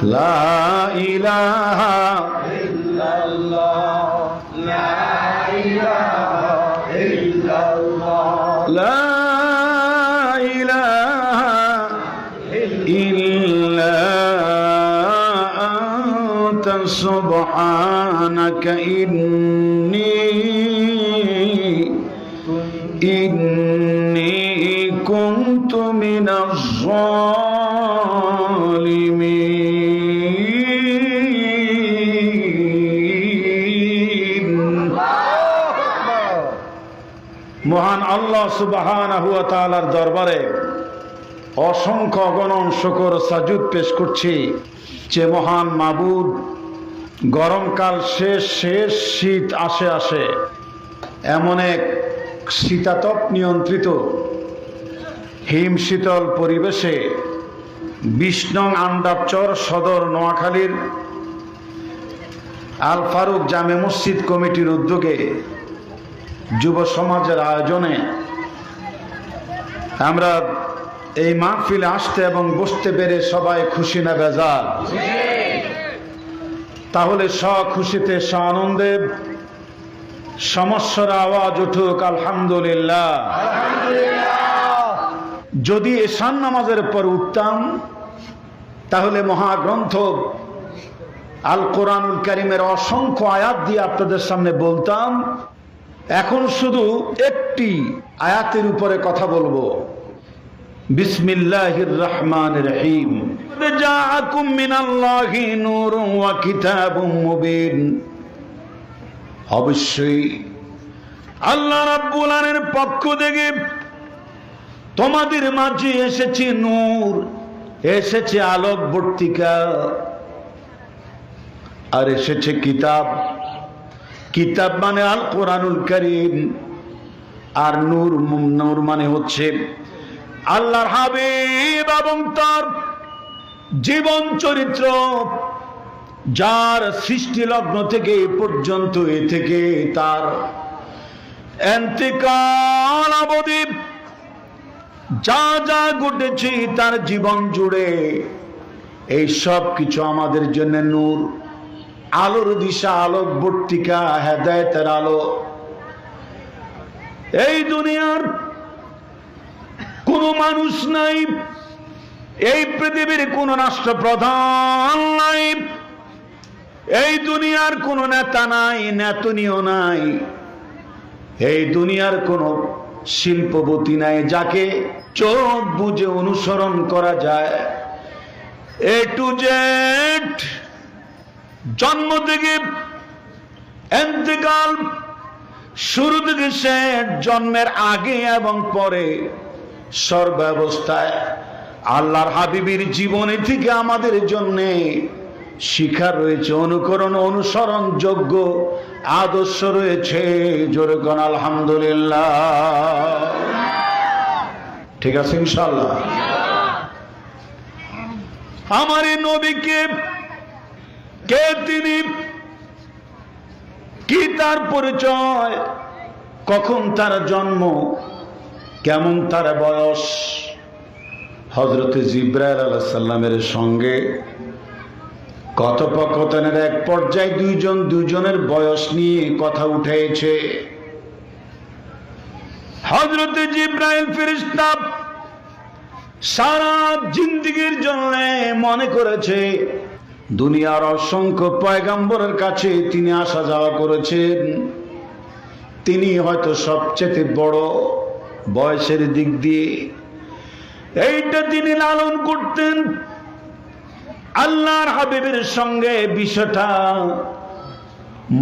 লা ইলাহা ইল্লাল্লাহ লা ইলাহা ইল্লাল্লাহ লা ইলাহা ইল্লা আনতা সুবহানাকা ইন্নী কুনতু মিনাজ জালিমিন। মহান আল্লাহ সুবহানাহু ওয়া তাআলার দরবারে অসংখ্য অগণন শুকর সাজুদ পেশ করছি যে মহান মাবুদ গরমকাল শেষ শীত আসে এমন এক শীতাতপ নিয়ন্ত্রিত হিম শীতল পরিবেশে ২০ নং আন্দাবচর সদর নোয়াখালীর আল ফারুক জামে মসজিদ কমিটির উদ্যোগে যুব সমাজের আয়োজনে আমরা এই মাহফিলে আসতে এবং বসতে পেরে সবাই খুশি না বেজার? তাহলে খুশিতে আনন্দে সমস্যার আওয়াজ উঠুক আলহামদুলিল্লাহ। যদি এশান নামাজের পর উঠতাম তাহলে মহাগ্রন্থ আল কোরআনুল কারীমের অসংখ্য আয়াত দিয়ে আপনাদের সামনে বলতাম। এখন শুধু একটি আয়াতের উপরে কথা বলবো। বিসমিল্লাহির রহমানির রহিম। জাআকুম মিনাল্লাহি নূরুন ওয়া কিতাবুম মুবিন। অবশ্যই আল্লাহ রাব্বুল আলামিনের পক্ষ থেকে তোমাদের মাঝে এসেছে নূর, এসেছে আলোকবর্তিকা, আর এসেছে কিতাব। কিতাব মানে আল কোরআনুল কারীম, আর নূর মানে হচ্ছে আল্লাহর হাবিব এবং তার জীবন চরিত্র, যার সৃষ্টি লগ্ন থেকে এ পর্যন্ত এ থেকে তার ইন্তেকাল অবধি যা যা ঘটেছে তার জীবন জুড়ে এই সব কিছু আমাদের জন্য নূর, আলোর দিশা, আলোকবর্তিকা, হেদায়েতের আলো। এই দুনিয়ার কোন মানুষ নাই, এই পৃথিবীর কোন রাষ্ট্রপ্রধান নাই, এই দুনিয়ার কোন নেতা নাই, নেতনীয় নাই, এই দুনিয়ার কোন শিল্পপতি নাই যাকে চোখ বুঝে অনুসরণ করা যায়। এ টু জেড, জন্ম থেকে ইন্তেকাল, শুরু থেকে শেষ, জন্মের আগে এবং পরে সর্বাবস্থায় আল্লাহর হাবিবের জীবনী থেকে আমাদের জন্য শিক্ষা রয়েছে, অনুকরণ অনুসরণ যোগ্য আদর্শ রয়েছে। জোরে কোন আলহামদুলিল্লাহ। ঠিক আছে ইনশাআল্লাহ। আমার এই নবীকে কে তিনি, কি তার পরিচয়, কখন তার জন্ম, কেমন তার বয়স? হযরতে জিবরাইল আলাইহিস সালামের সঙ্গে কথোপকথনের এক পর্যায়ে দুজনের বয়স নিয়ে কথা উঠেছে। হযরতে জিবরাইল ফেরেশতা সারা জিন্দেগীর জন্য মনে করেছে দুনিয়ার অসংখ্য পয়গম্বরের কাছে তিনি আসা যাওয়া করেছেন, তিনি হয়তো সবচেয়ে বড় বয়সের দিক দিয়ে। এইটা তিনি লালন করতেন। আল্লাহর হাবিবের সঙ্গে বিষয়টা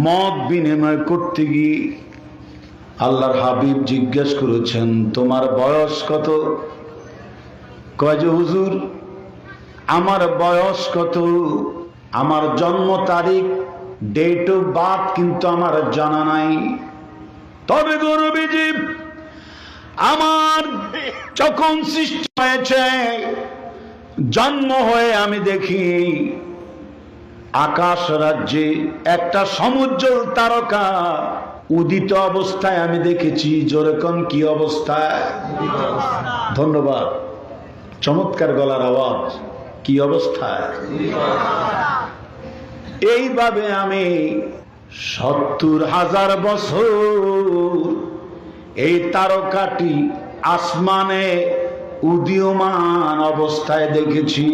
মত বিনিময় করতে গিয়ে আল্লাহর হাবিব জিজ্ঞেস করেছেন, তোমার বয়স কত? কয় যে হুজুর, আমার বয়স কত, আমার জন্ম তারিখ, ডেট অফ বার্থ কিন্তু আমার জানা নাই। তবে গো নবীজি, আমার যখন সৃষ্টি হয়েছে, জন্ম হয়ে আমি দেখি আকাশ রাজ্যে একটা সমুজ্জ্বল তারকা উদিত অবস্থায় আমি দেখেছি। যেরকম কি অবস্থায়? ধন্যবাদ, চমৎকার গলার আওয়াজ। কি অবস্থায়? এইভাবে আমি ৭০,০০০ বছর এই তারকাটি আসমানে উদীয়মান অবস্থায় দেখেছি।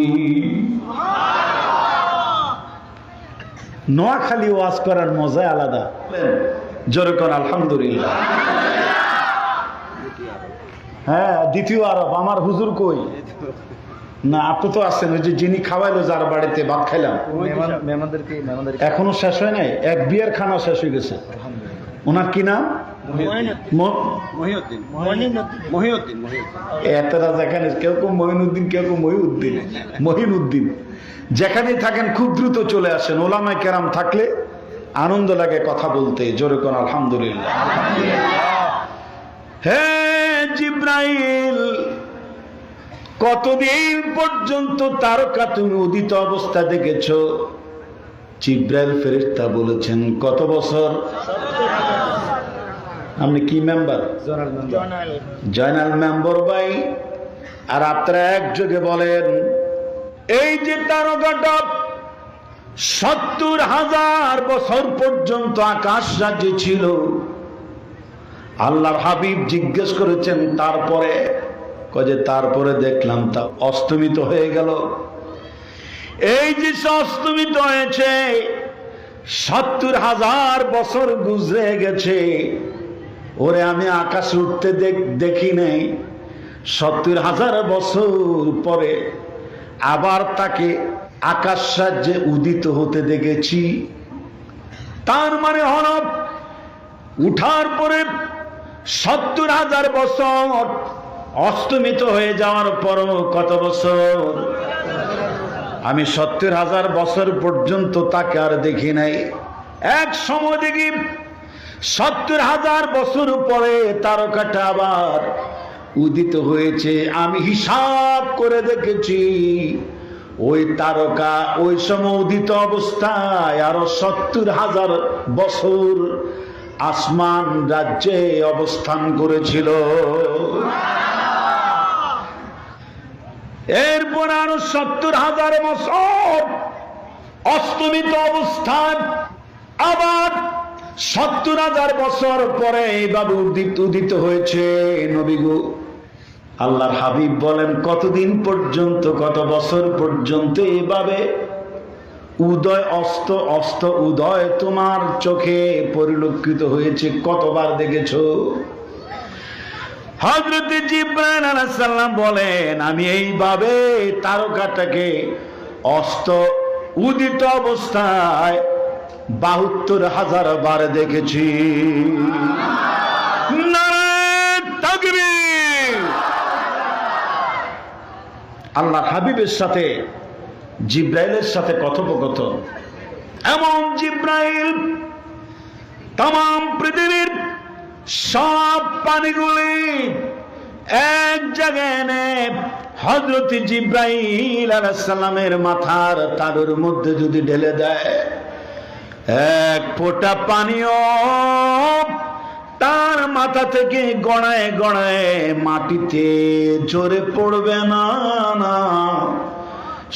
নোয়াখালী ওয়াজ করার মজা আলাদা। জোরে কর আলহামদুলিল্লাহ। হ্যাঁ, দ্বিতীয় আরব। আমার হুজুর কই? না, আপনি তো আছেন। ওই যে যিনি খাওয়াইলো, যার বাড়িতে ভাত খাইলাম, এখনো শেষ হয় নাই। এক বিয়ের খানা শেষ হয়ে গেছে। ওনার কি নাম? এতটা যেখানে কেউ কেউ মহিনুদ্দিন, কেউ কেউ মহিউদ্দিন, মহিনুদ্দিন। যেখানেই থাকেন খুব দ্রুত চলে আসেন। ওলামায়ে কেরাম থাকলে আনন্দ লাগে কথা বলতে। জোরে কোন আলহামদুলিল্লাহ। হে জিব্রাইল, কতদিন পর্যন্ত তারকা তুমি উদিত অবস্থা দেখেছ? জিব্রাইল ফেরেশতা বলেছেন, কত বছর? আপনি কি মেম্বার? জয়নাল মেম্বার ভাই। আর আপনারা একযোগে বলেন, এই যে তারকাটা ৭০,০০০ বছর পর্যন্ত আকাশ রাজ্যে ছিল, আল্লাহর হাবিব জিজ্ঞেস করেছেন তারপরে? কয়ে তারপরে দেখলাম তা অস্তমিত হয়ে গেল। এই যে অস্তমিত হয়েছে, ৭০,০০০ বছর গুজরে গেছে। ওরে আমি আকাশ উঠতে দেখি নাই। ৭০,০০০ বছর পরে আবার তাকে আকাশ রাজ্যে উদিত হতে দেখেছি। তার মানে হল উঠার পরে ৭০,০০০ বছর, অস্তমিত হয়ে যাওয়ার পরও কত বছর? আমি ৭০,০০০ বছর পর্যন্ত তাকে আর দেখি নাই। এক সময় দেখি ৭০,০০০ বছর পরে তারকাটা আবার উদিত হয়েছে। আমি হিসাব করে দেখেছি, ওই তারকা ওই সময় উদিত অবস্থায় আরো ৭০,০০০ বছর আসমান রাজ্যে অবস্থান করেছিল। এরপর আরো ৭০,০০০ বছর অস্তমিত অবস্থায়, আবার ৭০,০০০ বছর পরে এইভাবে উদিত হয়েছে। নবী গো, আল্লাহর হাবিব বলেন, কতদিন পর্যন্ত, কত বছর পর্যন্ত এভাবে উদয় অস্ত অস্ত উদয় তোমার চোখে পরিলক্ষিত হয়েছে? কতবার দেখেছো? হযরত জিবরাইল আলাইহিস সালাম বলেন, আমি এইভাবে তারকাটাকে অস্ত উদিত অবস্থায় ৭২,০০০ বার দেখেছি। নারে তাকবীর! আল্লাহর হাবিবের সাথে জিব্রাইলের সাথে কথোপকথন। এমন জিব্রাইল তাম পৃথিবীর সব পানিগুলি এক জায়গায় এনে হযরত জিব্রাইল আলাইহিস সালামের মাথার তালুর মধ্যে যদি ঢেলে দেয়, এক ফোঁটা পানিও তার মাথা থেকে গড়ায় গড়ায় মাটিতে ঝরে পড়বে না।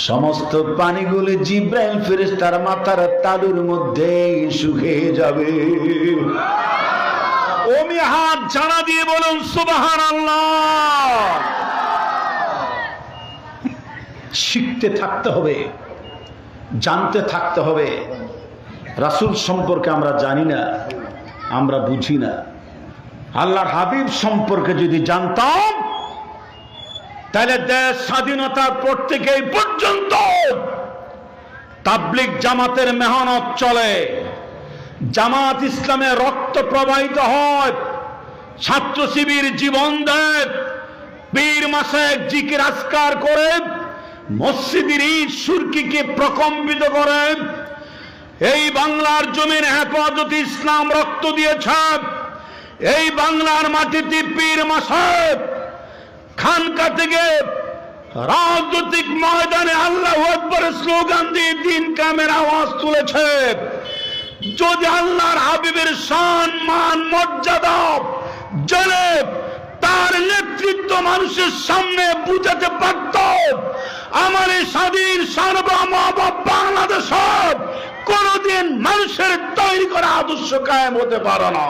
সমস্ত পানিগুলি জিব্রাইল ফেরেশতার মাথার তালুর মধ্যে শুকিয়ে যাবে। ওমি হাত জানা দিয়ে বলুন সুবহানাল্লাহ। শিখতে থাকতে হবে, জানতে থাকতে হবে। রাসূল সম্পর্কে আমরা জানি না, আমরা বুঝি না। আল্লাহর হাবিব সম্পর্কে যদি জানতাম, তাহলে দেশ স্বাধীনতার পর থেকে এই পর্যন্ত তাবলীগ জামাতের মেহনত চলে, জামাত ইসলামের রক্ত প্রবাহিত হয়, ছাত্র শিবির জীবন দেয়, পীর মাশায়েখ জিকির আজকার করে, মসজিদের ইট সুরকিকে প্রকম্পিত করে। এই বাংলার জমির হেফাজতে ইসলাম রক্ত দিয়েছে। এই বাংলার মাটিতে পীর মাশায়েখ খানকা থেকে রাজনৈতিক ময়দানে আল্লাহু আকবার স্লোগান দিয়ে দিন কায়েমের আওয়াজ তুলেছে। যদি আল্লাহর হাবিবের শান মান মর্যাদা জেনে তার নেতৃত্ব মানুষের সামনে বুঝাতে পারত, আমার এই স্বাধীন সার্বভৌম বাংলাদেশ কোনদিন মানুষের তৈরি করা আদর্শ কায়েম হতে পারে না।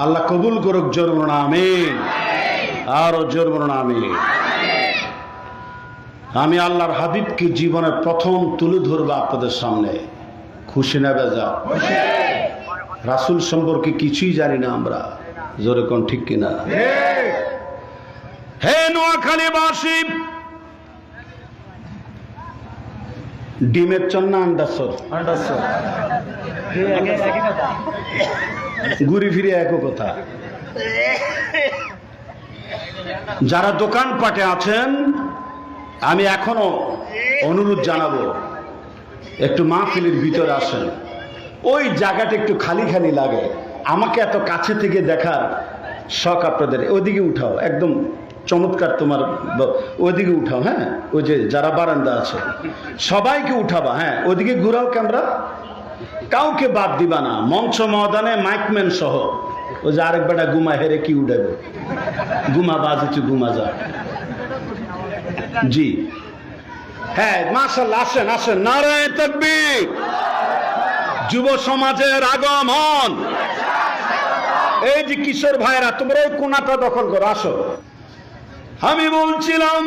আল্লাহ কবুল করুক, জোর বলুন আমিন। আরো জোর বলুন আমিন। আমি আল্লাহর হাবিবকে জীবনের প্রথম তুলে ধরবো আপনাদের সামনে। খুশি না বেজা? রাসূল সম্পর্কে কিছুই জানি না আমরা, জোরে কোন ঠিক কিনা? হে নোয়াখালীবাসী, ডিমের চন্না আন্ডাসর ঘুরি ফিরে একই কথা। যারা দোকানপাটে আছেন, আমি এখনো অনুরোধ জানাবো, একটু মাহফিলের ভিতরে আসেন। ওই জায়গাটা একটু খালি খালি লাগে, আমাকে এত কাছে থেকে দেখার শখ আপনাদের। ওইদিকে উঠাও, একদম চমৎকার, তোমার ওইদিকে উঠাও। হ্যাঁ, ওই যে যারা বারান্দা আছে সবাইকে উঠাবা। হ্যাঁ, ওইদিকে ঘুরাও ক্যামেরা, কাউকে বাদ দিবা না। মঞ্চ ময়দানে মাইকম্যান সহ। ওই যে আরেক বেটা গুমা হেরে কি উঠাবে, গুমা বাজেছে, গুমা যা। জি হ্যাঁ, মাশাআল্লাহ, আসেন আসেন, নারায়ে তাকবীর। যুব সমাজের আগমন। এই যে কিশোর ভাইরা, তোমরা ওই কোনাটা দখল করো, আসো। আমি বলছিলাম,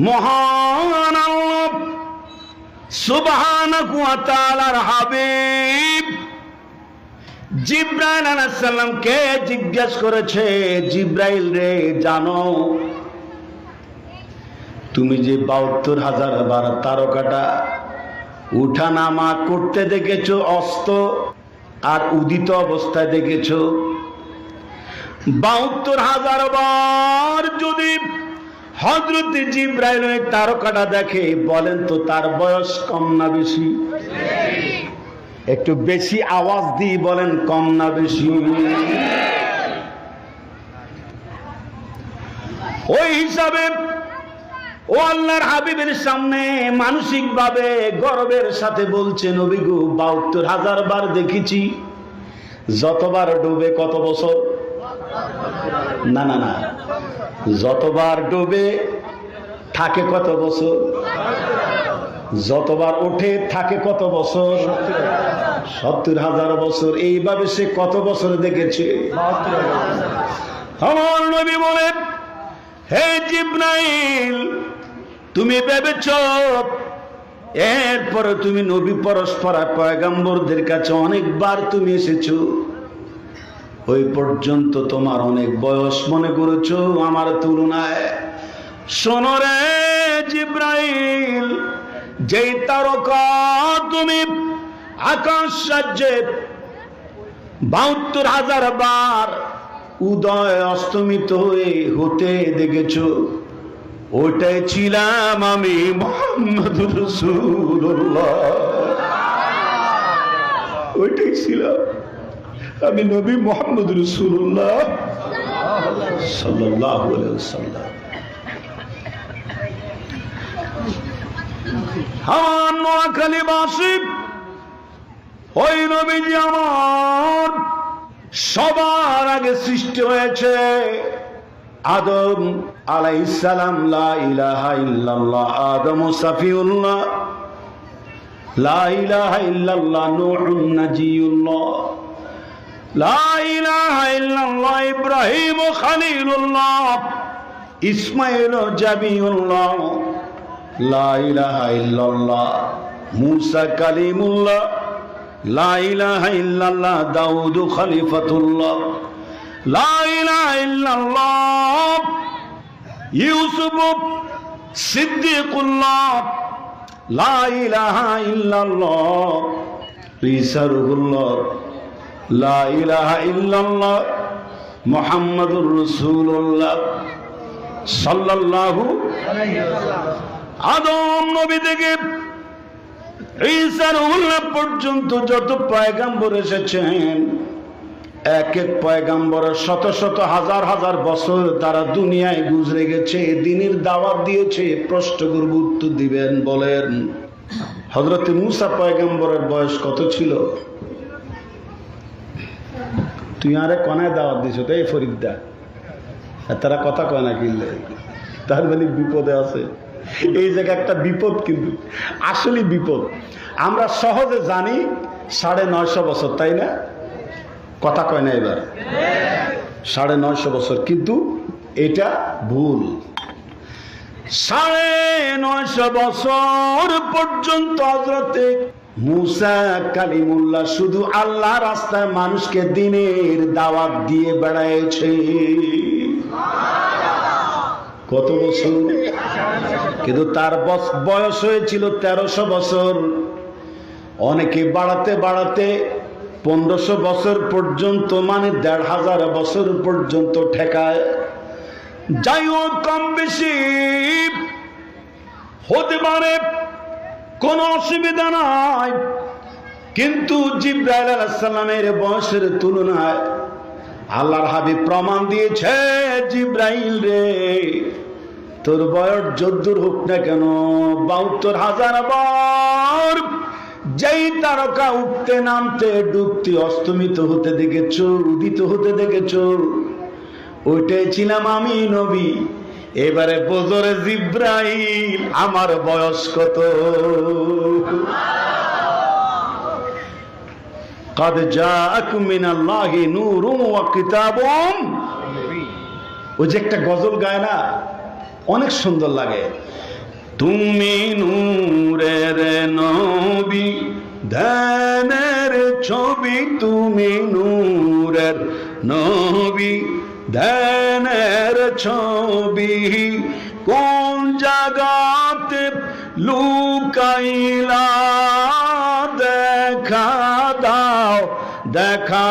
মহান আল্লাহ সুবহানাহু ওয়া তাআলার হাবিব জিবরাইল আলাইহিস সালামকে জিজ্ঞেস করেছে, জিবরাইল রে, জানো তুমি যে ৭২,০০০ বার তারকাটা উঠানামা করতে দেখেছো, অস্ত আর উদিত অবস্থায় দেখেছো, ৭২,০০০ বার যদি হযরত জিবরাইল ওই তারকাটা দেখে, বলেন তো তার বয়স কম না বেশি? একটু বেশি আওয়াজ দিয়ে বলেন, কম না বেশি? ওই হিসাবে ও আল্লাহর হাবিবের সামনে মানসিক ভাবে গর্বের সাথে বলছে, নবী গো, ৭২,০০০ বার দেখেছি। যতবার ডুবে কত বছর? না না না, যতবার ডুবে থাকে কত বছর? যতবার ওঠে থাকে কত বছর? ৭০,০০০ বছর। এইভাবে সে কত বছর দেখেছে? আমার নবী বলেন, হে জিবরাইল, তুমি ভেবেছ এরপরে তুমি নবী পরস্পরা পয়গম্বরদের কাছে অনেকবার তুমি এসেছো, ওই পর্যন্ত তোমার অনেক বয়স মনে করেছো আমার তুলনায়। শোনো রে জিবরাইল, যেই তারকা তুমি আকাশ রাজ্যে ৭২,০০০ বার উদয় অস্তমিত হতে দেখেছো, ওটাই ছিলাম আমি, মুহাম্মদুর রাসূলুল্লাহ। ওইটাই ছিলাম আমি, নবী মুহাম্মদ রাসূলুল্লাহ সাল্লাল্লাহু আলাইহি ওয়াসাল্লাম। আমার নোয়াখালীবাসী, ওই নবীজি আমার সবার আগে সৃষ্টি হয়েছে। আদম আলাইহিস সালাম, লা ইলাহা ইল্লাল্লাহ, আদম সাফিউল্লাহ, লা ইলাহা ইল্লাল্লাহ, নূহুন নাজিয়ুল্লাহ, লা ইলাহা ইল্লাল্লাহ, ইব্রাহিম খলিলুল্লাহ, ইসমাঈল জাবিউল্লাহ, লা ইলাহা ইল্লাল্লাহ, মূসা কালিমুল্লাহ, লা ইলাহা ইল্লাল্লাহ, দাউদ খলিফাতুল্লাহ, লা ইলাহা ইল্লাল্লাহ, ইউসুফ সিদ্দিকুল্লাহ, লা ইলাহা ইল্লাল্লাহ, ঈসা রূহুল্লাহ, লা ইলাহা ইল্লাল্লাহ, মুহাম্মাদুর রাসূলুল্লাহ সাল্লাল্লাহু আলাইহি ওয়াসাল্লাম। আদম নবী থেকে ঈসার উল্লাহ পর্যন্ত যত পয়গাম্বর এসেছেন, এক এক পয়গাম্বরের শত শত হাজার হাজার বছর তারা দুনিয়ায় গুজরে গেছে, দিনের দাওয়াত দিয়েছে। প্রশ্ন করব, উত্তর দিবেন, বলেন। হযরত মূসা পয়গাম্বরের বয়স কত ছিল? তুই আরে কনায় দাওয়াত দিছ তো এই ফরিদা, আর তারা কথা কয় না কিনলে, তার মানে বিপদে আছে। এই জায়গায় একটা বিপদ, কিন্তু আসলে বিপদ। আমরা সহজে জানি 950 বছর, তাই না? কথা কয় না এবার 950 বছর, কিন্তু এটা ভুল। 950 বছর পর্যন্ত হযরতে মূসা কালিমুল্লাহ শুধু আল্লাহ রাস্তায় মানুষকে দিনের দাওয়াত দিয়ে বেড়াইছে। কত বছর? কিন্তু তার বয়স হয়েছিল 1300 বছর। অনেকে বাড়াতে বাড়াতে 1500 বছর পর্যন্ত, মানে 1500 বছর পর্যন্ত ঠেকায়। যাই হোক, কম বেশি হতে পারে, কোনো অসুবিধা নাই। কিন্তু জিবরাইল আলাইহিস সালামের বয়সের তুলনায় আল্লাহর হাবিব প্রমাণ দিয়েছে, জিবরাইল রে, তোর বয়স যদ্দুর হোক না কেন, 72,000 বার যেই তারকা উঠতে নামতে ডুবতে অস্তমিত হতে দেখেছ, উদিত হতে দেখেছ, ওইটাই ছিলাম আমি নবী। এবারে বজরে জিবরাইল, আমার বয়স কত? قد جاءكم من الله نور وكتاب। ওই যে একটা গজল গায় না, অনেক সুন্দর লাগে। তুমি নূরের নবী, ধ্যানের ছবি, তুমি নূরের নবী, ধ্যানের ছবি, কোন জায়গাতে লুকাইলা, দেখা দাও, দেখা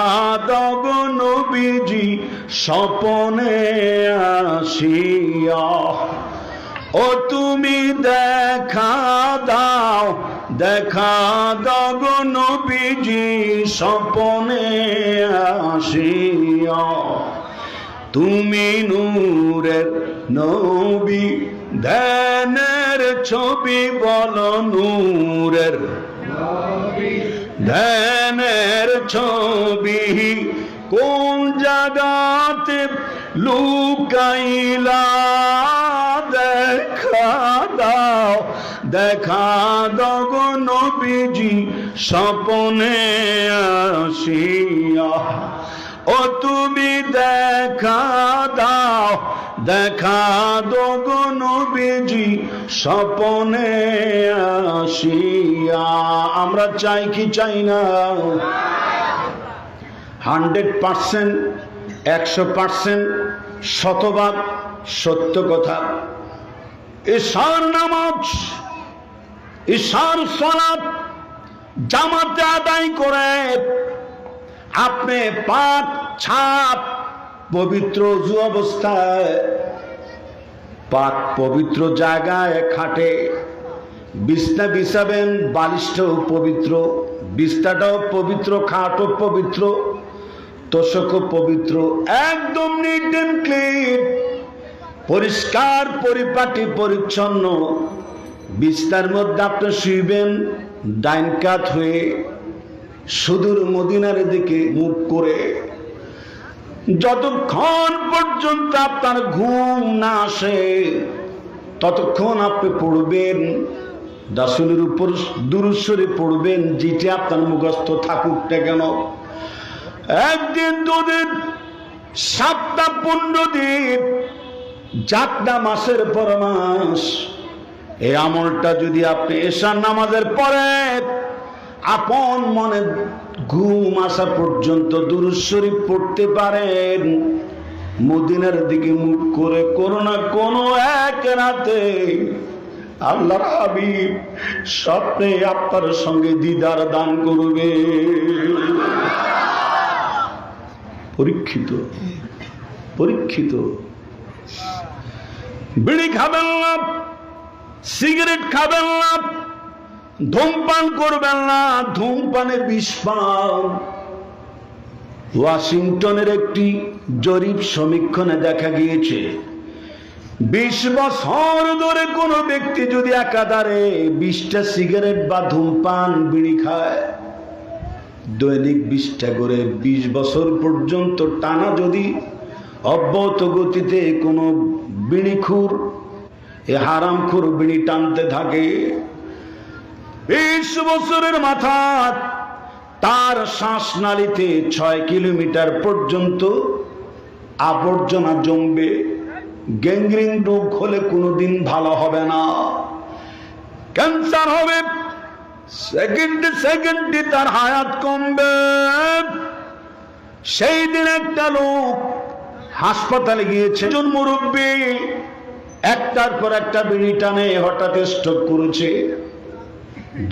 দাও গো নবীজি, স্বপনে আসিয়া। ও তুমি দেখা দাও, দেখা দাও গো নবীজি, স্বপনে আসিয়া। তুমি নূরের নবী, ধ্যানের ছবি, বলো নূরের নবী, ধ্যানের ছবি, কোন জায়গাতে লুকাইলা, দেখা দাও, দেখা দাও গো নবীজি, স্বপনে আসিয়া। ও তুমি দেখা দাও, দেখা দাও গো নবীজি, স্বপনে আসিয়া। আমরা চাই কি চাই না? 100%, 100%, শতভাগ সত্য কথা। ঈশার নামাজ, ঈশার সালাত জামাতে আদায় করে আপনি পাক ছাপ পবিত্র ওযু অবস্থায়, পাক পবিত্র জায়গায় খাটে বিছনা বিছাবেন, বালিশটাও পবিত্র, বিছনাটাও পবিত্র, খাটও পবিত্র, তোষকও পবিত্র, একদম নিট এন্ড ক্লিন, পরিষ্কার পরিপাটি পরিচ্ছন্ন। বিছনার মধ্যে আপনি শুইবেন ডাইন কাত হয়ে, সুদূর মদিনার দিকে মুখ করে। যতক্ষণ পর্যন্ত আপনার ঘুম না আসে ততক্ষণ আপনি পড়বেন রাসূলের উপর দুরূদ শরীফ পড়বেন, যেটা আপনার মুখস্থ থাকুক না কেন। একদিন, দুদিন, 7টা 15 দিন, যাত্রা মাসের পর মাস, এই আমলটা যদি আপনি এশার নামাজের পরে আপন মনে ঘুম আসা পর্যন্ত দুরূদ শরীফ পড়তে পারেন, মদিনার দিকে মুখ করে, কোনো না কোনো এক রাতে আল্লাহর হাবিব স্বপ্নে আপনার সঙ্গে দিদার দান করবে। পরীক্ষিত, পরীক্ষিত। বিড়ি খাবেন না, সিগারেট খাবেন না, ধূমপান করবেন না, ধূমপানে বিষ পান। ওয়াশিংটনের একটি জরিপ সমীক্ষণে দেখা গিয়েছে 20 বছর ধরে কোন ব্যক্তি যদি একাধারে 20টা সিগারেট বা ধূমপান বিড়ি খায়, দৈনিক 20টা করে 20 বছর পর্যন্ত টানা যদি অব্যাহত গতিতে কোনো বিড়িখুর এ হারামখোর বিড়ি টানতে থাকে, 20 বছরের মাথা তার শ্বাসনালীতে 6 কিলোমিটার পর্যন্ত আবর্জনা জমবে। গ্যাংগ্রিন রোগ হলে কোনোদিন ভালো হবে না, ক্যান্সার হবে, সেকেন্ডে সেকেন্ডে তার হায়াত কমবে। সেই দিন একটা লোক হাসপাতালে গিয়েছে, একজন মুরব্বী একটার পর একটা বিড়ি টানে হঠাৎ স্ট্রোক করেছে।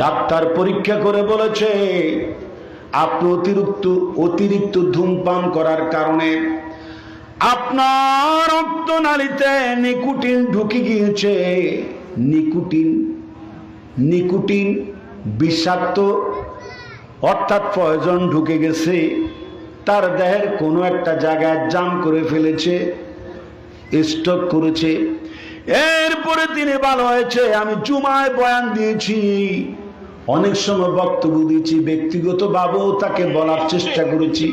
ডাক্তার পরীক্ষা করে বলেছে আপনি অতিরিক্ত ধূমপান করার কারণে আপনার রক্তনালীতে নিকোটিন ঢুকে গিয়েছে। নিকোটিন বিষাক্ত অর্থাৎ পয়জন ঢুকে গেছে, তার দেহের কোনো একটা জায়গায় জাম করে ফেলেছে, স্ট্রোক করেছে। এরপরে তিনি ভালো হয়েছে। আমি জুমায় বয়ান দিয়েছি, অনেক সময় বক্তব্য দিয়েছি, ব্যক্তিগতভাবেও তাকে বলার চেষ্টা করেছি,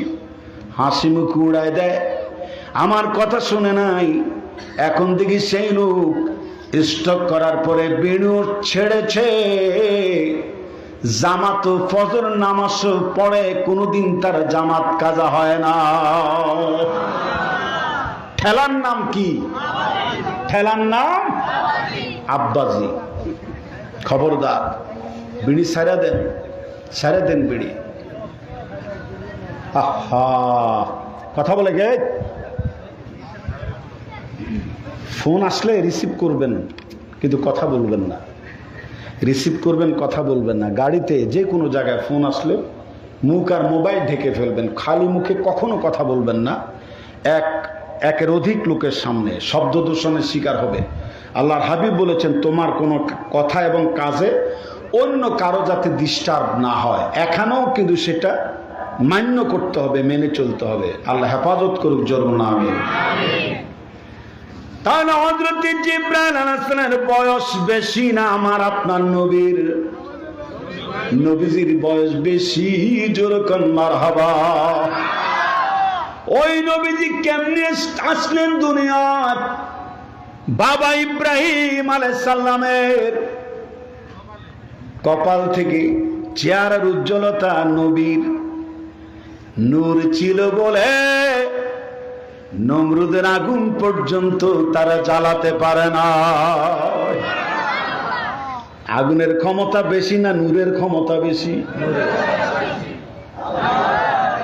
হাসি মুখ উড়ায় দেয়, আমার কথা শুনে নাই। এখন দেখি সেই লোক স্ট্রোক করার পরে বিড়িও ছেড়েছে, জামাত ফজর নামাজ পড়ে, কোনোদিন তার জামাত কাজা হয় না। ঠেলার নাম কি? ঠেলার নাম আব্বাজি। খবরদার, বিড়ি সারা দেন বিড়ি। আহা, কথা বলে গে। ফোন আসলে রিসিভ করবেন, কিন্তু কথা বলবেন না। রিসিভ করবেন, কথা বলবেন না। গাড়িতে যে কোনো জায়গায় ফোন আসলে মুখ আর মোবাইল ঢেকে ফেলবেন, খালি মুখে কখনো কথা বলবেন না। একের অধিক লোকের সামনে শব্দ দূষণের শিকার হবে। আল্লাহর হাবিব বলেছেন তোমার কোনো কথা এবং কাজে অন্য কারো যাতে ডিস্টার্ব না হয়। এখানেও কিন্তু সেটা মান্য করতে হবে, মেনে চলতে হবে। আল্লাহ হেফাজত করুক, জোর না আমিন। তাহলে হযরত জিবরাইল আলাইহিস সালামের বয়স বেশি না আমার আপনার নবীজির বয়স বেশি। জোরে কোন মারহাবা। ওই নবীজি কেমনে আসলেন দুনিয়ায়? বাবা ইব্রাহিম আলাইহিস সালামের কপাল থেকে চেহারার উজ্জ্বলতা, নবীর নূর ছিল বলে নমরুদের আগুন পর্যন্ত তারা জ্বালাতে পারে না। আগুনের ক্ষমতা বেশি না নূরের ক্ষমতা বেশি?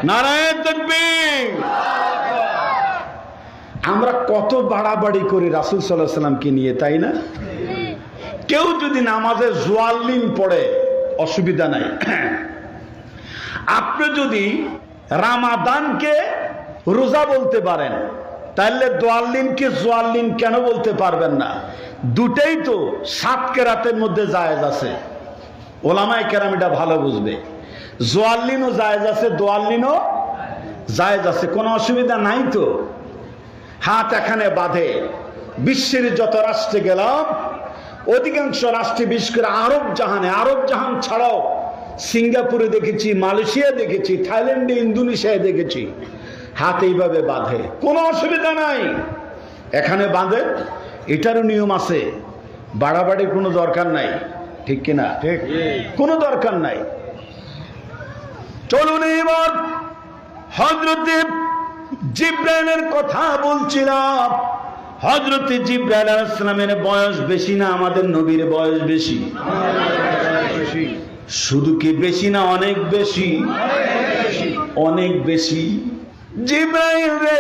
নারায়ে তাকবীর। আমরা কত বাড়াবাড়ি করি রাসূল সাল্লাল্লাহু আলাইহি ওয়াসাল্লামকে নিয়ে, তাই না? কেউ যদি নামাজে জোয়াল্লিন পড়ে অসুবিধা নাই। আপনি যদি রামাদানকে রোজা বলতে পারেন, তাহলে দোয়াল্লিনকে জোয়াল্লিন কেন বলতে পারবেন না? দুটেই তো 7 কেরাতের মধ্যে জায়েজ আছে। ওলামায়ে কেরাম এটা ভালো বুঝবে। জোয়াল্লিনও জায়েজ আছে, দোয়াল্লিনও জায়েজ আছে, কোনো অসুবিধা নাই তো। হাত এখানে বাঁধে। বিশ্বের যত রাষ্ট্রে গেলাম, অধিকাংশ রাষ্ট্রে, বিশেষ করে আরব জাহান ছাড়াও সিঙ্গাপুরে দেখেছি, মালয়েশিয়া দেখেছি, থাইল্যান্ডে, ইন্দোনেশিয়ায় দেখেছি, হাত এইভাবে বাঁধে, কোনো অসুবিধা নাই। এখানে বাঁধে, এটারও নিয়ম আছে, বাড়াবাড়ির কোনো দরকার নাই, ঠিক কিনা? ঠিক, কোনো দরকার নাই। চলুন এবার হযরত জিবরাইলের কথা বলছিলাম। হযরত জিবরাইল আলাইহিস সালামের বয়স বেশি না আমাদের নবীর বয়স বেশি? শুধু কি বেশি না অনেক বেশি? অনেক বেশি। জিবরাইল রে,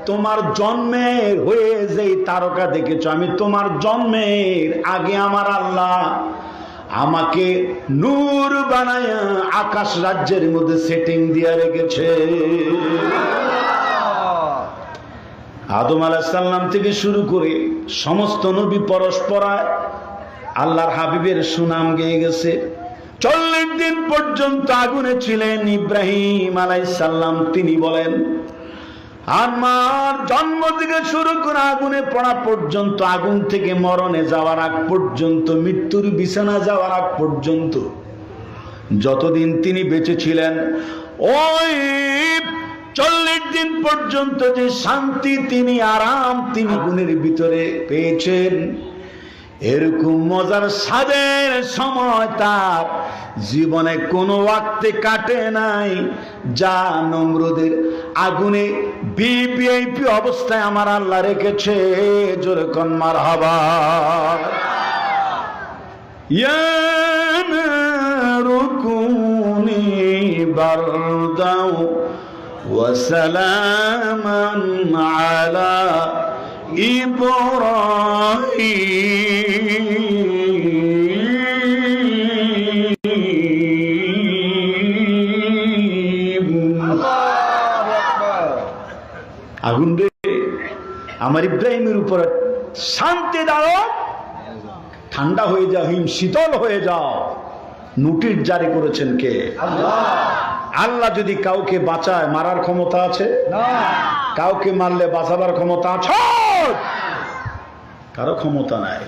তোমার জন্মের হয়ে যেই তারকা দেখেছো, আমি তোমার জন্মের আগে আমার আল্লাহ আমাকে নূর বানায়া আকাশ রাজ্যের মধ্যে সেটিং দিয়া রেখেছে। আদম আলাইহিস সালাম থেকে শুরু করে সমস্ত নবী পরস্পরায় আল্লাহর হাবিবের সুনাম গেয়ে গেছে। 40 দিন পর্যন্ত আগুনে ছিলেন ইব্রাহিম আলাইহিস সালাম। তিনি বলেন, আমার জন্ম থেকে শুরু করে আগুনে পড়া পর্যন্ত, আগুন থেকে মরণে যাওয়ার আগ পর্যন্ত, মৃত্যুর বিছানা যাওয়ার আগ পর্যন্ত যতদিন তিনি বেঁচে ছিলেন, ওই 40 দিন পর্যন্ত যে শান্তি, তিনি আরাম, তিনি আগুনের ভিতরে পেয়েছেন, এরকম মজার স্বাদের সময় তার জীবনে কোনো ওয়াক্তে কাটে নাই, যা নমরুদের আগুনে ভিভিআইপি অবস্থায় আমার আল্লাহ রেখেছে। জোরে কোন মারহাবা। ইয়া নারু কুনি বারদাও ওয়া সালামান আলা আগুন রে, আমার ইব্রাহিমের উপর শান্তি দাও, ঠান্ডা হয়ে যাও, হিম শীতল হয়ে যাও। নোটিশ জারি করেছেন কে? আল্লাহ যদি কাউকে বাঁচায়, মারার ক্ষমতা আছে? কাউকে মারলে বাঁচাবার ক্ষমতা আছে? কারো ক্ষমতা নাই।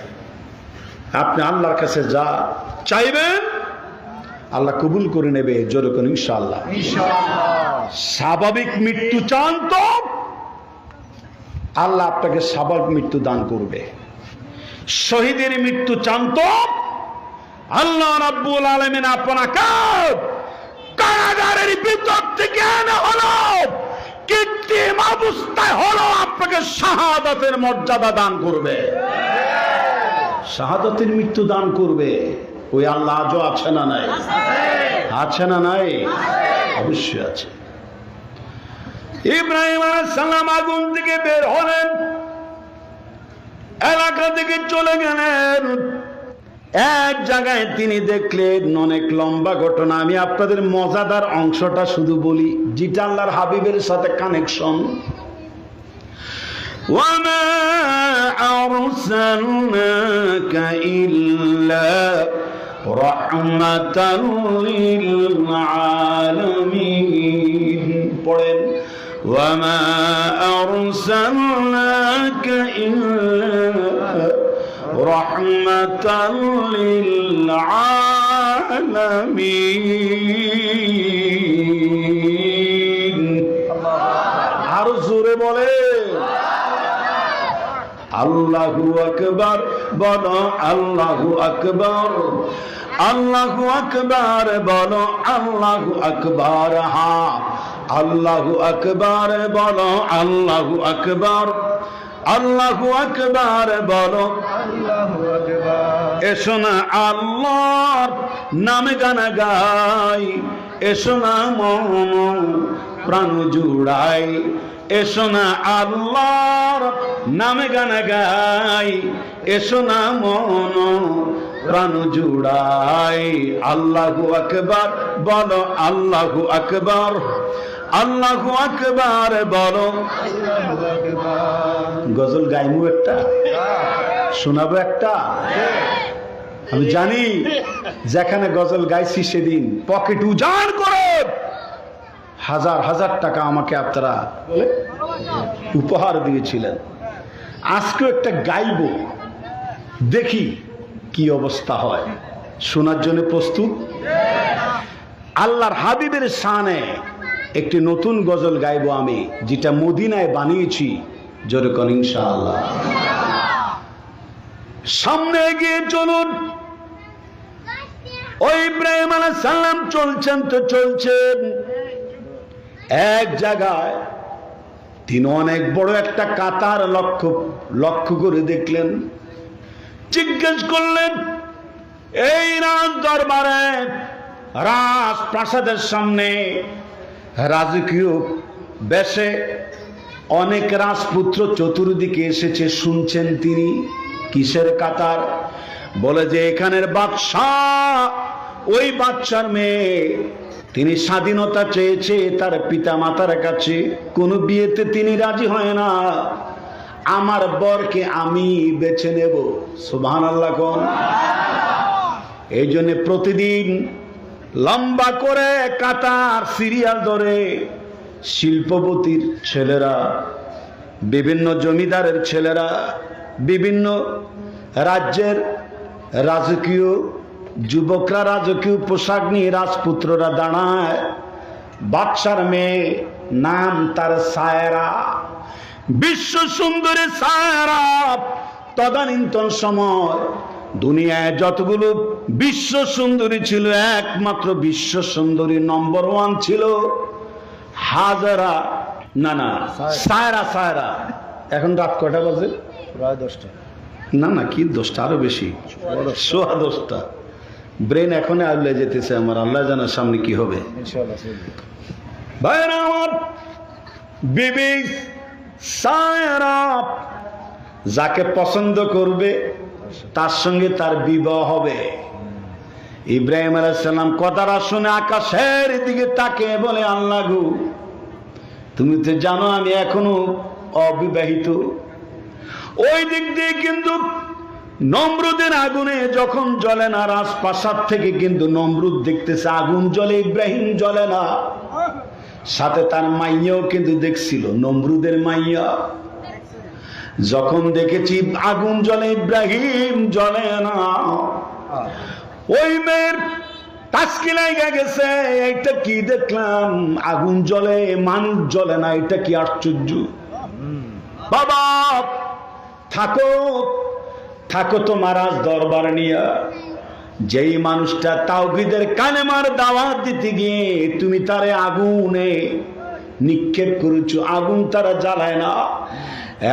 আপনি আল্লাহর কাছে যা চাইবেন আল্লাহ কবুল করে নেবে। জোরে কোন ইনশাআল্লাহ। স্বাভাবিক মৃত্যু চান তো আল্লাহ আপনাকে স্বাভাবিক মৃত্যু দান করবে। শহীদের মৃত্যু চান তো আল্লাহ রাব্বুল আলামিন আপনাকে কারাগারের ভিতর থেকে এনে হলো, কৃত্রিম অবস্থায় হলো আপনাকে শাহাদাতের মর্যাদা দান করবে, শাহাদাতের মৃত্যু দান করবে। ওই আল্লাহ আজও আছে না নাই? আছে না নাই? অবশ্যই আছে। ইব্রাহিম আলাইহিস সালাম আগুন থেকে বের হলেন, এলাকা থেকে চলে গেলেন। এক জায়গায় তিনি দেখলেন অনেক লম্বা ঘটনা। আমি আপনাদের মজাদার অংশটা শুধু বলি, যেটা আল্লাহর হাবিবের সাথে কানেকশন। ওয়ামা আরসালনাকা ইল্লা রাহমাতাল লিল আলামিন। পড়েন, ওয়ামা আরসালনাকা ইল্লা রাহমাতাল লিল আলামিন। আরো জোরে বলে আল্লাহু আকবার, বলো আল্লাহু আকবার, আল্লাহু আকবার, বলো আল্লাহু আকবার। হ্যাঁ, আল্লাহু আকবার, বলো আল্লাহু আকবার, আল্লাহু আকবার, বলো আল্লাহু আকবার। এসো না আল্লাহর নামে গান গাই, এসো না মন প্রাণ জুড়াই, এসো না আল্লাহর নামে গান গাই, এসো না মন প্রাণ জুড়াই। আল্লাহু আকবার, বলো আল্লাহু আকবার, আল্লাহু আকবার, বলো আল্লাহু আকবার। গজল গাইমু একটা, শোনাবো একটা। আমি জানি যেখানে গজল গাইছি সেদিন পকেট উজাড় করে হাজার হাজার টাকা আমাকে আপনারা উপহার দিয়েছিলেন। আজকেও একটা গাইব, দেখি কি অবস্থা হয়। শোনার জন্য প্রস্তুত? আল্লাহর হাবিবের শানে একটি নতুন গজল গাইব আমি, যেটা মদিনায় বানিয়েছি। জোরে কোন ইনশাআল্লাহ। সামনে এগিয়ে চলুন। ওই ইব্রাহিম আলাইহিস সালাম চলছেন তো চলছেন, এক জায়গায় তিনি অনেক বড় একটা কাতার লক্ষ্য করে দেখলেন। জিজ্ঞেস করলেন, এই রাজ দরবারে, রাজপ্রাসাদের সামনে রাজকীয় বেশে অনেক রাজপুত্র চতুর্দিকে এসেছে, শুনছেন তিনি। কিসের কাতার? বলে যে এখানের বাদশাহ, ওই বাদশার মেয়ে, তিনি স্বাধীনতা চেয়েছে তার পিতা মাতার কাছে, কোনো বিয়েতে তিনি রাজি হয় না। আমার বরকে আমি বেছে নেব। সুবহানাল্লাহ কোন। এই জন্য প্রতিদিন লম্বা করে কাতার সিরিয়াল ধরে শিল্পপতির ছেলেরা, বিভিন্ন জমিদারের ছেলেরা, বিভিন্ন রাজ্যের রাজকীয় যুবকরা রাজকীয় পোশাক নিয়ে রাজপুত্ররা দাঁড়ায়। বাদশার মেয়ে, নাম তার সায়রা, বিশ্ব সুন্দরী সায়রা। তদানীন্তন সময় দুনিয়ায় যতগুলো বিশ্ব সুন্দরী ছিল, একমাত্র বিশ্ব সুন্দরী নম্বর 1 ছিল হাজারা, না না সায়রা। সায়রা। এখন রাত কয়টা বাজে? প্রায় 10টা। না না, কি 10টা, আরো বেশি, 10:15। ব্রেন এখনো আগলে যেতেছে আমার, আল্লাহ জানার সামনে কি হবে। ইনশাআল্লাহ। ভাইরা আমার, বিবি সায়রা যাকে পছন্দ করবে তার সঙ্গে তার বিবাহ হবে। ইব্রাহিম আলাইহিস সালাম কথাটা শুনে আকাশের দিকে তাকে বলে, আল্লাহ গো, তুমি তো জানো আমি এখনো অবিবাহিত। ওই দিক দিয়ে কিন্তু নমরুদের আগুনে যখন জ্বলে না, রাজপ্রাসাদ থেকে কিন্তু নমরুদ দেখতেছে আগুন জ্বলে, ইব্রাহিম জ্বলে না। সাথে তার মাইয়াও কিন্তু দেখছিল, নমরুদের মাইয়া। যখন দেখেছি আগুন জ্বলে, ইব্রাহিম জ্বলে না, ওই মেয়ের টাস্কি লাগা গেছে। এটা কি দেখলাম, আগুন জ্বলে মানুষ জ্বলে না, এটা কি আশ্চর্য। বাবা থাকো থাকো তোমার রাজ দরবার নিয়ে। যেই মানুষটা তাওহীদের কালেমার দাওয়াত দিতে গিয়ে তুমি তারে আগুনে নিক্ষেপ করেছো, আগুন তারা জ্বালায় না,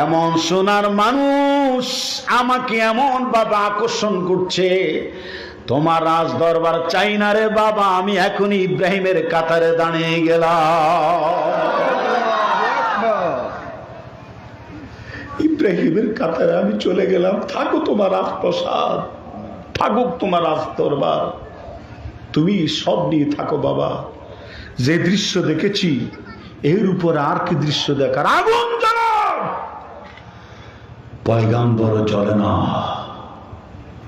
এমন সোনার মানুষ আমাকে এমন বাবা আকর্ষণ করছে, তোমার রাজ দরবার চাই না রে বাবা। আমি এখনই ইব্রাহিমের কাতারে দাঁড়িয়ে গেলাম। ইব্রাহিমের কাতারে আমি চলে গেলাম। থাকো তোমার রাজপ্রাসাদ, থাকুক তোমার রাজ দরবার, তুমি সব নিয়ে থাকো বাবা। যে দৃশ্য দেখেছি এর উপর আর কি দৃশ্য দেখার। আগুন জ্বলে, পয়গাম্বর জ্বলে না।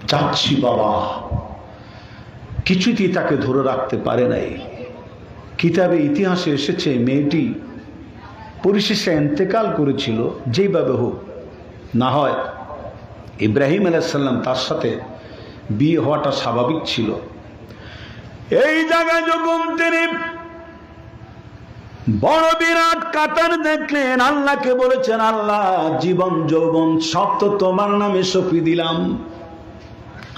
যাচ্ছি বাবা। কিছুতেই তাকে ধরে রাখতে পারে নাই। কিতাবে ইতিহাসে এসেছে মেয়েটি পরিশেষে ইন্তেকাল করেছিল, যেইভাবে হোক না হয় ইব্রাহিম আলাইহিস সালাম তার সাথে বিয়ে হওয়াটা স্বাভাবিক ছিল। এই জায়গায় যখন তিনি বড় বিরাট কাতার দেখলেন, আল্লাহকে বলেছেন, আল্লাহ জীবন যৌবন সব তো তোমার নামে সঁপে দিলাম।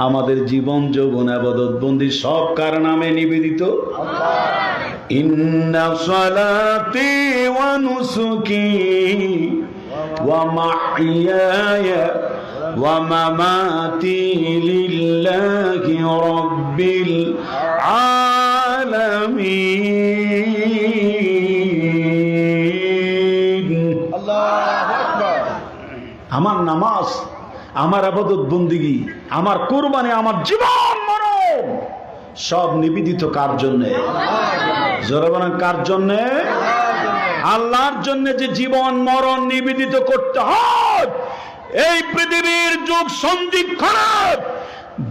আমাদের জীবন যৌবন ইবাদত বন্দি সব কার নামে নিবেদিত? ইন্না সালাতি ওয়া নুসুকি ওয়া মাহইয়ায়া ওয়া মামাতি লিল্লাহি রাব্বিল আলামিন। আল্লাহু আকবার। আমার নামাজ, আমার ইবাদত বন্দেগী, আমার কুরবানি, আমার জীবন মরণ সব নিবেদিত কার জন্যে? জোরে বলেন কার জন্যে? আল্লাহর জন্য। যে জীবন মরণ নিবেদিত করতে হয়, এই পৃথিবীর যুগ সন্ধিক্ষণে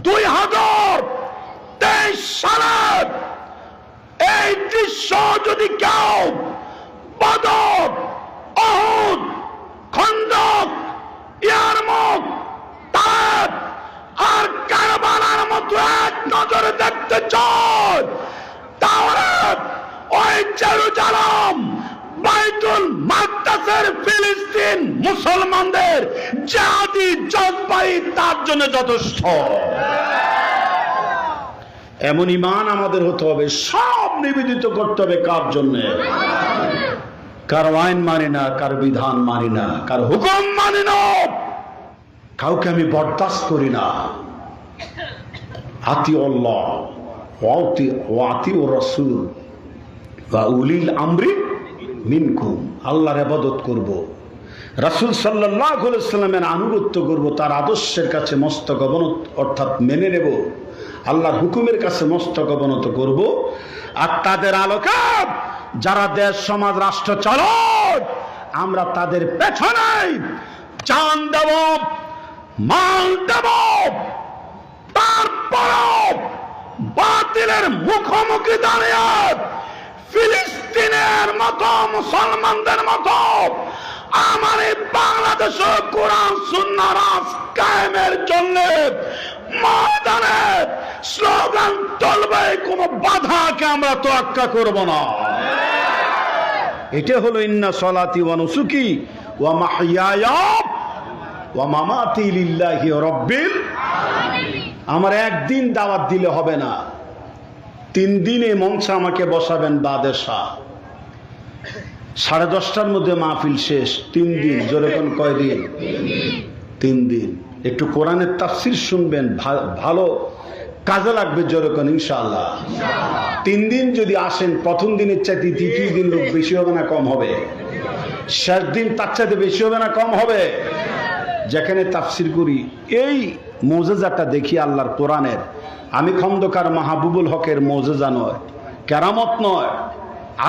2023 সালে এই দৃশ্য যদি কেউ বদর, উহুদ, খন্দক, ইয়ারমুক, তায়েফ আর কারবালার মতো এক নজরে দেখতে চায়, তাহলে ওই জেরুজালেম, বাইতুল মাকদাসের ফিলিস্তিন মুসলমানদের জিহাদি জজবাই তার জন্য যথেষ্ট। এমন ঈমান আমাদের হতে হবে, সব নিবেদিত করতে হবে কার জন্যে? কার আইন মানি না, কার বিধান মানি না, কার হুকুম মানি না, কাউকে আমি বরদাস্ত করি না। আতিউল্লাহ ওয়া আতিউর রাসূল ওয়া উলিল আমরি মিনকুম। আল্লাহর ইবাদত করব, রাসূল সাল্লাল্লাহু আলাইহি ওয়াসাল্লামের আনুগত্য করব, তার আদর্শের কাছে মস্তক অবনত অর্থাৎ মেনে নেব, আল্লাহর হুকুমের কাছে মস্তক অবনত করব। আর তাদের আলোকে যারা দেশ সমাজ রাষ্ট্র চালায়, আমরা তাদের পেছনে জান দেব, মাল দেব, তারপরও বাতিলের মুখোমুখি দাঁড়িয়ে ফিলিস্তিনের মতো, মুসলমানদের মতো আমার এই বাংলাদেশে কোরআন সুন্নাহ রাজ কায়েমের জন্য ময়দানে স্লোগান তুলবে। কোন বাধাকে আমরা তোয়াক্কা করব না। এটা হলো ইন্না সলাতি ওয়া নুসুকি ওয়া মাহইয়ায়া ওয়া মামাতি লিল্লাহি রাব্বিল আলামিন। আমার একদিন দাওয়াত দিলে হবে না, 3 দিনে মঞ্চে আমাকে বসাবেন বাদেশা। 10:30টার মধ্যে মাহফিল শেষ। 3 দিন। জোরে কোন কয়দিন? 3 দিন। একটু কোরআনের তাফসীর শুনবেন, ভালো কাজে লাগবে। জোরে কোন ইনশাআল্লাহ। 3 দিন যদি আসেন, প্রথম দিনের চাইতে দ্বিতীয় দিন লোক বেশি হবে না কম হবে? শেষ দিন তার চাইতে বেশি হবে না কম হবে? যেখানে তাফসীর করি এই মুজিজাটা দেখি আল্লাহর কোরআনের, আমি খন্দকার মাহবুবুল হকের মুজিজা নয়, কেরামত নয়,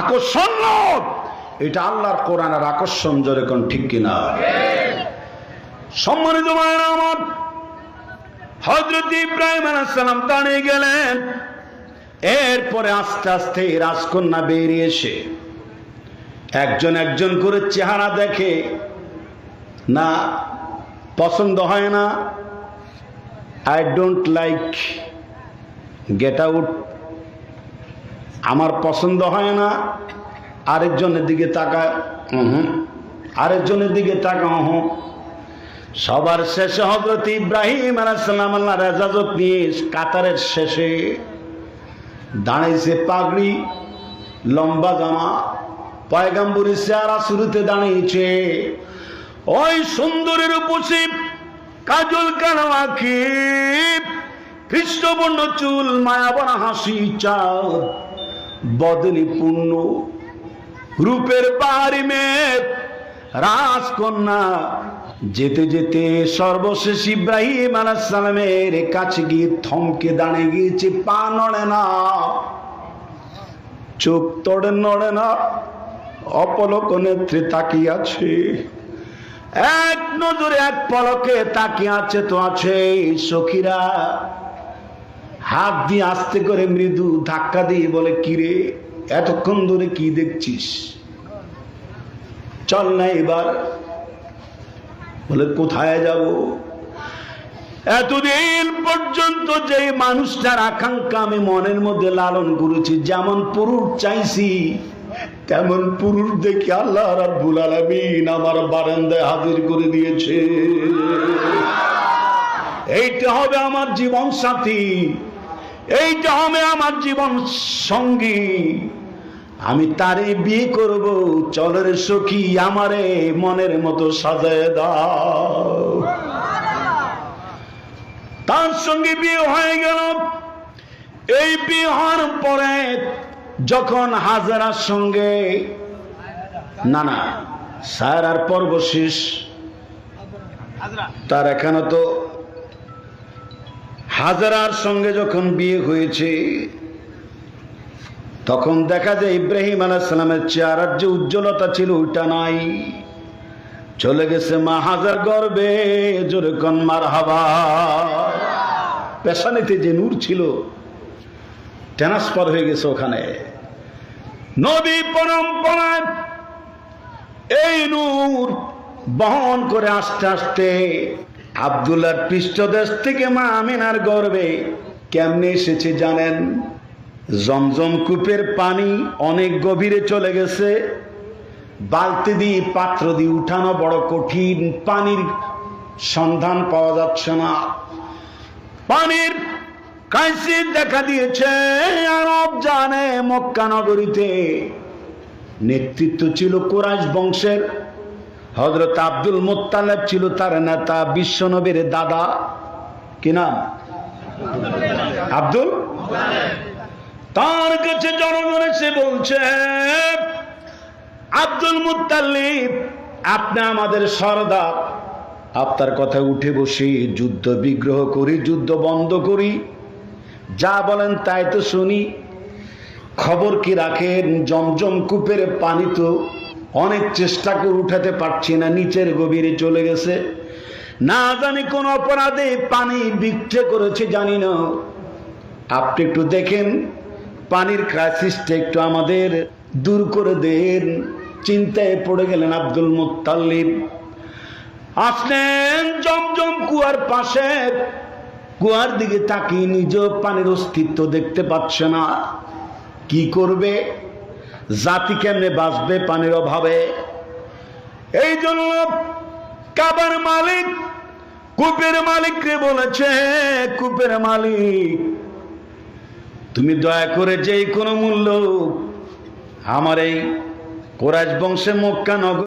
আকর্ষণ নয়, এটা আল্লাহর কোরআনের আকর্ষণ। জোরে কোন ঠিক কিনা? সম্মানিত ভাইরা আমার, হযরত ইব্রাহিম আলাইহিস সালাম দাঁড়িয়ে গেলেন। এরপরে আস্তে আস্তে রাজকন্যা বেরিয়ে এসে একজন একজন করে চেহারা দেখে, না পছন্দ হয় না, I don't like, get out, আমার পছন্দ হয় না। আরেকজনের দিকে তাকায়, আরেকজনের দিকে তাকায়, সবার শেষে হযরত ইব্রাহিম আলাইহিস সালাম আল্লাহর ইজাজত নিয়ে কাতারের শেষে দাঁড়িয়েছে। পাগড়ি, লম্বা জামা, পয়গম্বরী চেহারা শুরুতে দাঁড়িয়েছে। ওই সুন্দরীর উপসী, কাজল কালো আঁখি, কৃষ্ণবর্ণ চুল, মায়াবনা হাসি, চাঁদ বদনি পূর্ণ রূপের বাড়ি মেয়ে রাজকন্যা। যেতে যেতে সর্বশেষ ইব্রাহিম আলাইহিস সালামের কাছে গিয়ে থমকে দাঁড়িয়ে গিয়েছে। পা নড়ে না, চোখ তোড়ে নড়ে না, অপলক নেত্রে তাকিয়ে আছে। এক নজরে এক পলকে তাকিয়ে আছে তো আছে। সখীরা হাত দিয়ে আস্তে করে মৃদু ধাক্কা দিয়ে বলে, কিরে এতক্ষণ ধরে কি দেখছিস? চল না এবার। বলে কোথায় যাব? এতদিন পর্যন্ত যে মানুষটার আকাঙ্ক্ষা আমি মনের মধ্যে লালন করেছি, যেমন পুরুষ চাইছি তেমন পুরুষ দেখে আল্লাহ রাব্বুল আলামিন আমার বারান্দায় হাজির করে দিয়েছে। এইটা হবে আমার জীবন সাথী, এইটা হবে আমার জীবন সঙ্গী, আমি তারে বিয়ে করব। চলের সখী আমারে মনের মতো সাজায় দাও। তার সঙ্গে বিয়ে হয়ে গেল। এই বিয়ে হওয়ার পরে যখন হাজেরার সঙ্গে, না না সায়রার পর্ব শেষ, তার এখানে তো হাজেরার সঙ্গে যখন বিয়ে হয়েছে, তখন দেখা যায় ইব্রাহিম আলাইহিস সালামের চেহারার যে উজ্জ্বলতা ছিল ওইটা নাই, চলে গেছে মা হাজার গর্বে। জোরে কোন মারহাবা। পেশানিতে যে নূর ছিল ট্রান্সফার হয়ে গেছে ওখানে। নবী পরম্পরায় এই নূর বহন করে আস্তে আস্তে আব্দুল্লাহর পৃষ্ঠদেশ থেকে মা আমিনার গর্ভে কেমনে এসেছে জানেন? জমজম কূপের পানি অনেক গভীরে চলে গেছে, বালতি দিয়ে পাত্র দিয়ে উঠানো বড় কঠিন, পানির সন্ধান পাওয়া যাচ্ছে না। পানির ক্রাইসিস দেখা দিয়েছে আরব জানে। মক্কা নগরীতে নেতৃত্ব ছিল কুরাইশ বংশের। হযরত আব্দুল মুত্তালিব ছিল তার নেতা, বিশ্বনবীর দাদা। কি নাম? আব্দুল। তার কাছে জনগণ এসে বলছে, আব্দুল মুত্তালিব আপনি আমাদের সরদার, আপনার কথা উঠে বসি, যুদ্ধ বিগ্রহ করি, যুদ্ধ বন্ধ করি, যা বলেন তাই তো শুনি। খবর কি রাখেন? জমজম কূপের পানি তো অনেক চেষ্টা করে উঠাতে পারছি না, নিচের গভীরে চলে গেছে। না জানি কোন অপরাধে পানি বিক্রি করেছে, জানি না। আপনি একটু দেখেন, পানির ক্রাইসিসটা একটু আমাদের দূর করে দেন। চিন্তায় পড়ে গেলেন আব্দুল মুত্তালিব। আসলেন জমজম কুয়ার পাশে, কুয়ার দিকে তাকিয়ে নিজেও পানির অস্তিত্ব দেখতে পাচ্ছে না। কি করবে? জাতি কেমনে বাঁচবে পানির অভাবে? এই জন্য কাবার মালিক কূপের মালিককে বলেছে, কূপের মালিক তুমি দয়া করে যে কোনো মূল্য আমার এই কুরাইশ বংশে মক্কা নগর